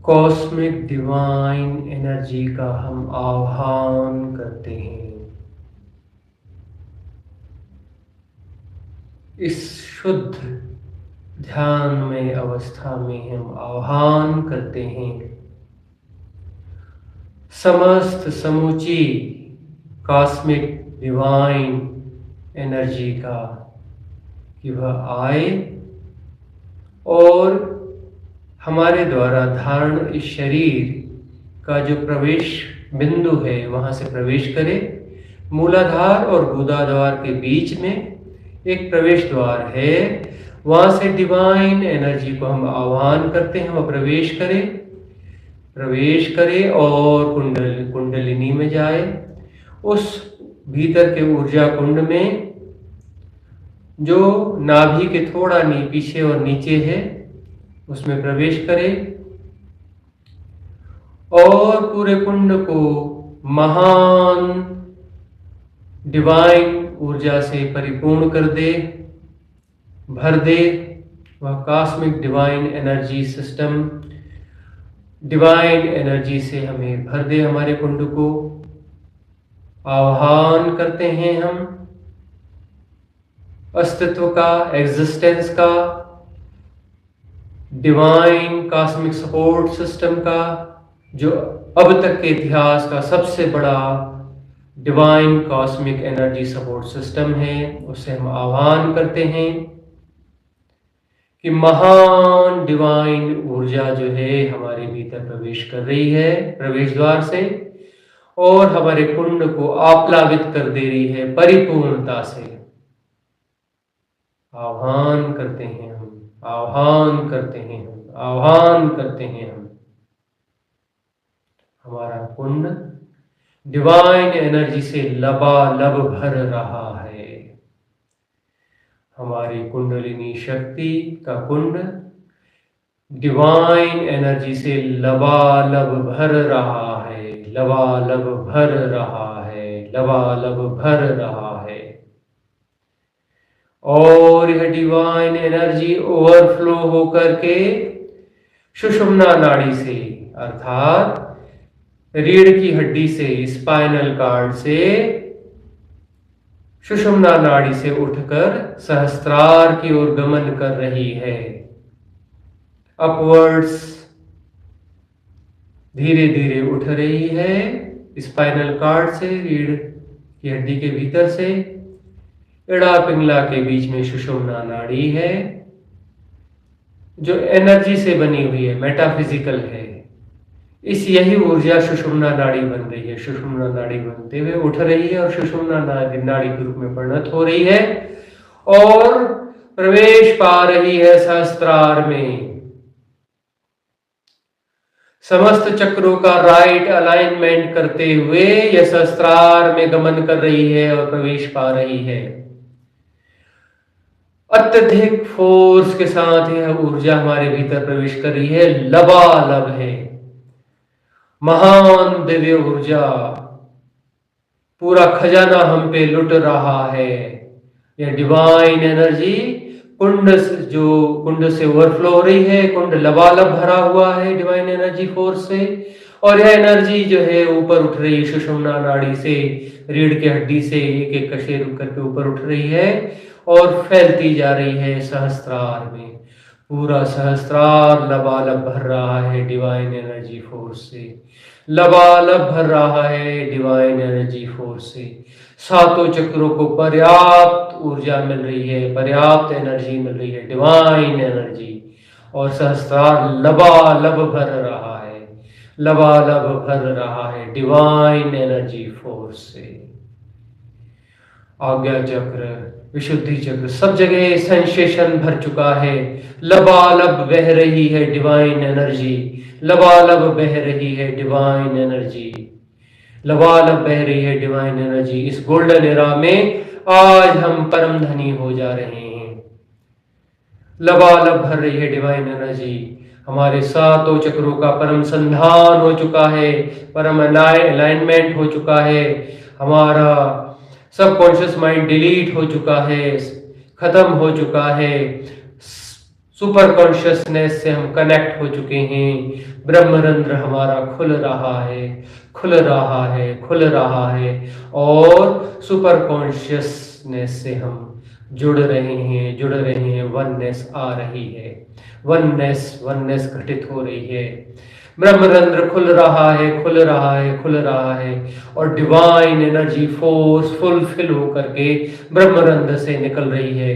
कॉस्मिक डिवाइन एनर्जी का हम आह्वान करते हैं। इस शुद्ध ध्यान में अवस्था में हम आह्वान करते हैं समस्त समूची कॉस्मिक डिवाइन एनर्जी का कि वह आए और हमारे द्वारा धारण इस शरीर का जो प्रवेश बिंदु है वहां से प्रवेश करे। मूलाधार और गुदाद्वार के बीच में एक प्रवेश द्वार है, वहां से डिवाइन एनर्जी को हम आह्वान करते हैं, वह प्रवेश करे और कुंडलिनी में जाए। उस भीतर के ऊर्जा कुंड में जो नाभि के थोड़ा पीछे और नीचे है उसमें प्रवेश करे और पूरे कुंड को महान डिवाइन ऊर्जा से परिपूर्ण कर दे, भर दे। वह cosmic divine energy system divine energy से हमें भर दे। हमारे कुंड को आह्वान करते हैं हम अस्तित्व का, एग्जिस्टेंस का, डिवाइन कॉस्मिक सपोर्ट सिस्टम का, जो अब तक के इतिहास का सबसे बड़ा divine cosmic energy support system है। उसे हम आह्वान करते हैं कि महान डिवाइन ऊर्जा जो है हमारे भीतर प्रवेश कर रही है प्रवेश द्वार से और हमारे कुंड को आप्लावित कर दे रही है परिपूर्णता से। आह्वान करते हैं हम, आह्वान करते हैं हम, आह्वान करते हैं हम। हमारा कुंड डिवाइन एनर्जी से लबालब भर रहा है। हमारी कुंडलिनी शक्ति का कुंड डिवाइन एनर्जी से लबालब भर रहा है, लबालब भर रहा है, लबालब भर रहा है। और यह डिवाइन एनर्जी ओवरफ्लो होकर के सुषुम्ना नाड़ी से अर्थात रीढ़ की हड्डी से, स्पाइनल कॉर्ड से, सुषुम्ना नाड़ी से उठकर सहस्त्रार की ओर गमन कर रही है। अपवर्ड्स धीरे धीरे उठ रही है स्पाइनल कॉर्ड से, रीढ़ की हड्डी के भीतर से। इड़ा पिंगला के बीच में सुषुम्ना नाड़ी है जो एनर्जी से बनी हुई है, मेटाफिजिकल है। इस यही ऊर्जा सुषुम्ना नाड़ी बन रही है। सुषुम्ना नाड़ी बनते हुए उठ रही है और सुषुम्ना नाड़ी के रूप में परिणत हो रही है और प्रवेश पा रही है सहस्त्रार में। समस्त चक्रों का राइट अलाइनमेंट करते हुए यह सहस्त्रार में गमन कर रही है और प्रवेश पा रही है। अत्यधिक फोर्स के साथ यह ऊर्जा हमारे भीतर प्रवेश कर रही है, लबालब है। महान दिव्य ऊर्जा, पूरा खजाना हम पे लुट रहा है। यह डिवाइन एनर्जी कुंड से ओवरफ्लो हो रही है, कुंड लबालब भरा हुआ है डिवाइन एनर्जी फोर्स से। और यह एनर्जी जो है ऊपर उठ रही है सुषुम्ना नाड़ी से, रीढ़ की हड्डी से एक एक कशेर करके ऊपर उठ रही है और फैलती जा रही है सहस्त्रार में। पूरा सहस्त्रार लबालब भर रहा है डिवाइन एनर्जी फोर्स से, लबालब भर रहा है डिवाइन एनर्जी फोर्स से। सातों चक्रों को पर्याप्त ऊर्जा मिल रही है, पर्याप्त एनर्जी मिल रही है, डिवाइन एनर्जी। और सहस्त्रार लबालब भर रहा है, लबालब भर रहा है डिवाइन एनर्जी फोर्स से। आज्ञा चक्र, विशुद्धि चक्र, सब जगह सेंसेशन भर चुका है। लबालब बह रही है डिवाइन एनर्जी, लबालब बह रही है डिवाइन एनर्जी, लबालब बह रही है डिवाइन एनर्जी। इस गोल्डन एरा में आज हम परम धनी हो जा रहे हैं। लबालब भर रही है डिवाइन एनर्जी। हमारे सातों चक्रों का परम संधान हो चुका है, परम अलाइनमेंट हो चुका है। हमारा सबकॉन्शियस माइंड डिलीट हो चुका है, खत्म हो चुका है। सुपर कॉन्शियसनेस से हम कनेक्ट हो चुके हैं। ब्रह्मरंध्र हमारा खुल रहा है, खुल रहा है, खुल रहा है, और सुपर कॉन्शियसनेस से हम जुड़ रहे हैं, जुड़ रहे हैं। वननेस आ रही है, वननेस वननेस घटित हो रही है। ब्रह्मरंध्र खुल रहा है, खुल रहा है, खुल रहा है, और डिवाइन एनर्जी फोर्स फुलफिल होकर के ब्रह्मरंध्र से निकल रही है।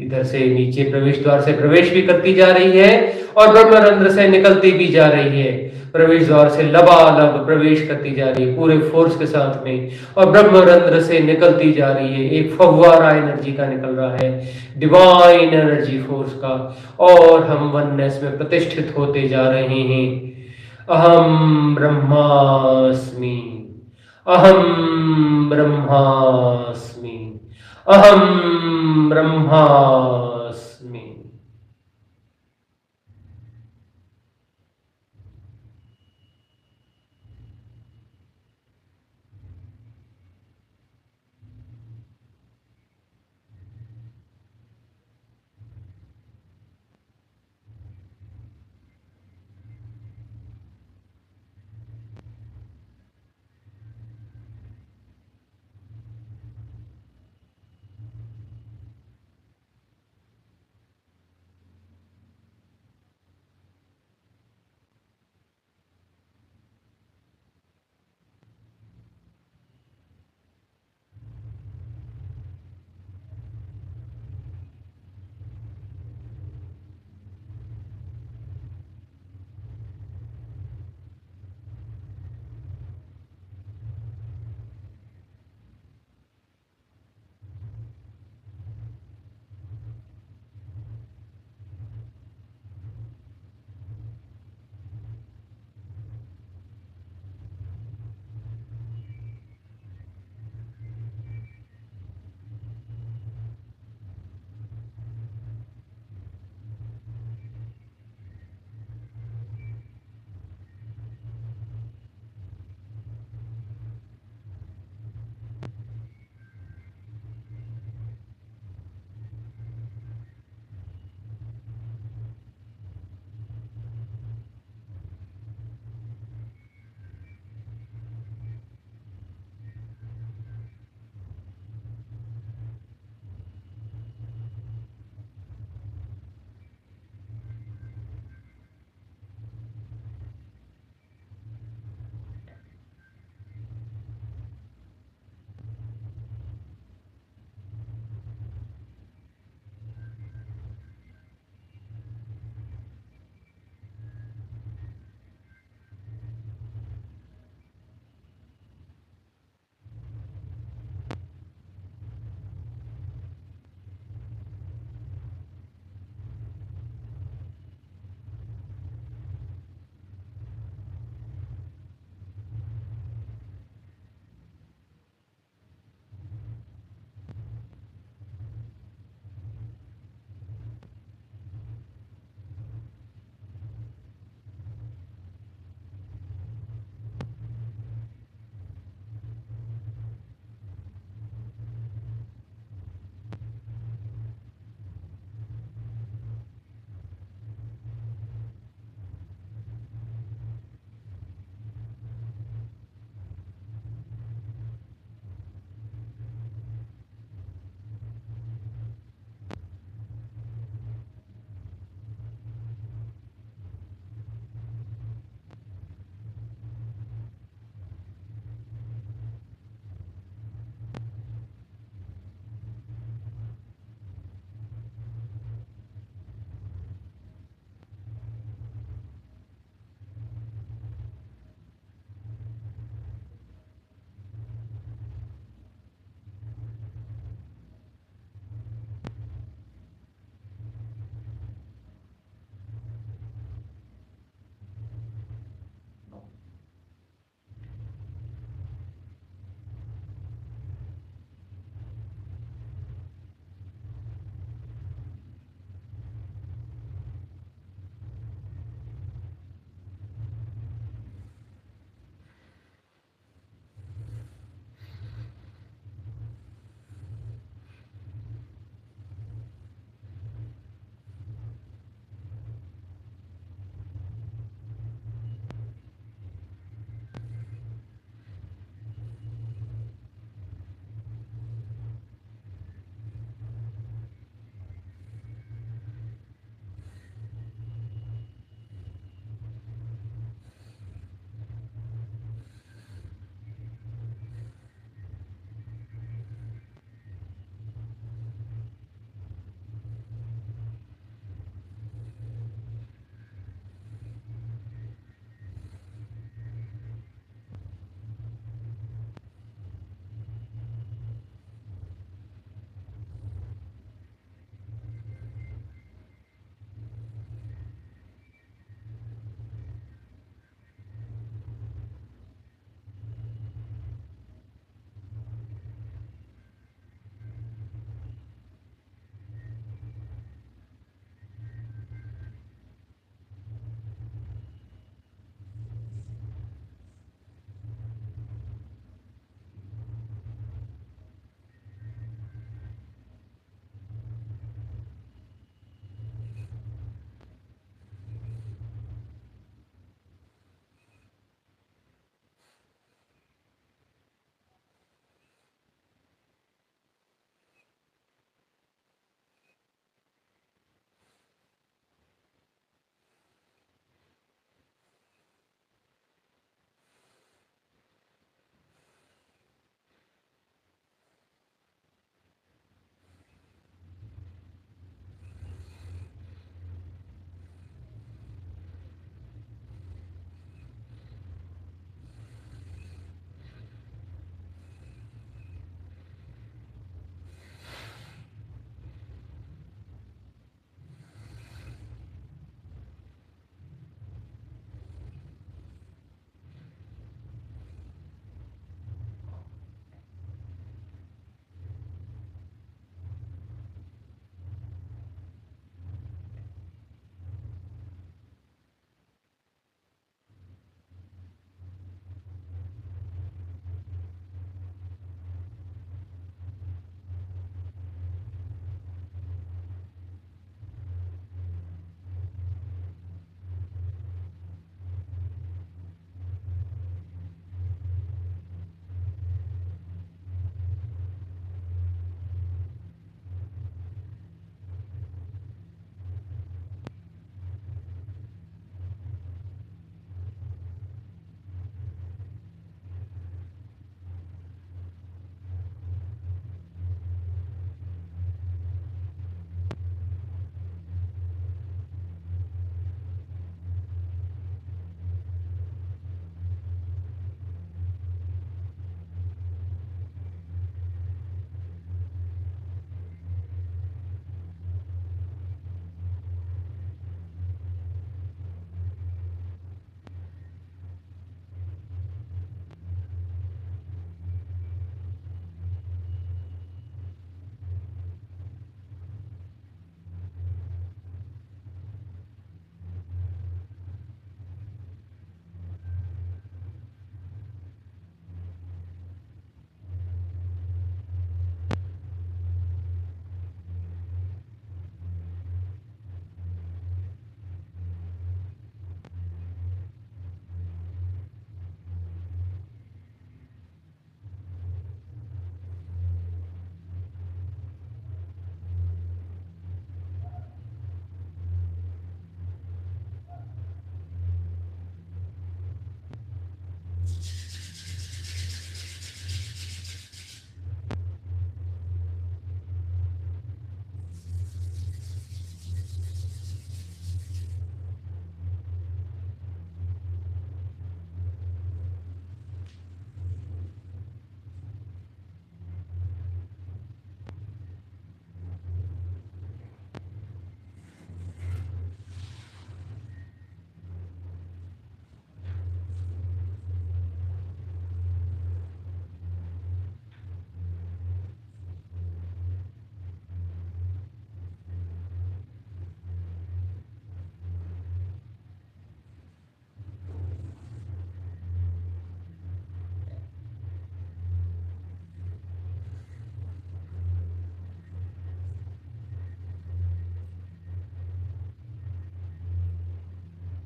इधर से नीचे प्रवेश द्वार से प्रवेश भी करती जा रही है और ब्रह्मरंध्र से निकलती भी जा रही है। प्रवेश द्वार से लबालब प्रवेश करती जा रही है पूरे फोर्स के साथ में, और ब्रह्मरंध्र से निकलती जा रही है। एक फव्वारा एनर्जी का निकल रहा है, डिवाइन एनर्जी फोर्स का, और हम वननेस में प्रतिष्ठित होते जा रहे हैं। अहम ब्रह्मास्मि, अहम ब्रह्मास्मि, अहम ब्रह्मास्मि।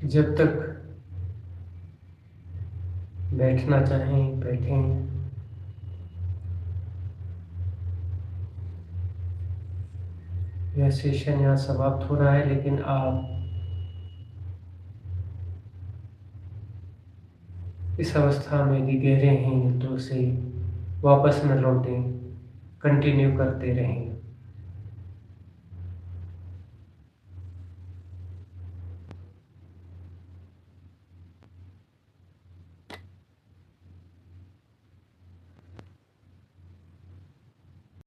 जब तक बैठना चाहें बैठें। यह सेशन यहाँ समाप्त हो रहा है, लेकिन आप इस अवस्था में कि गहरे हैं तो उसे वापस न लौटें, कंटिन्यू करते रहें।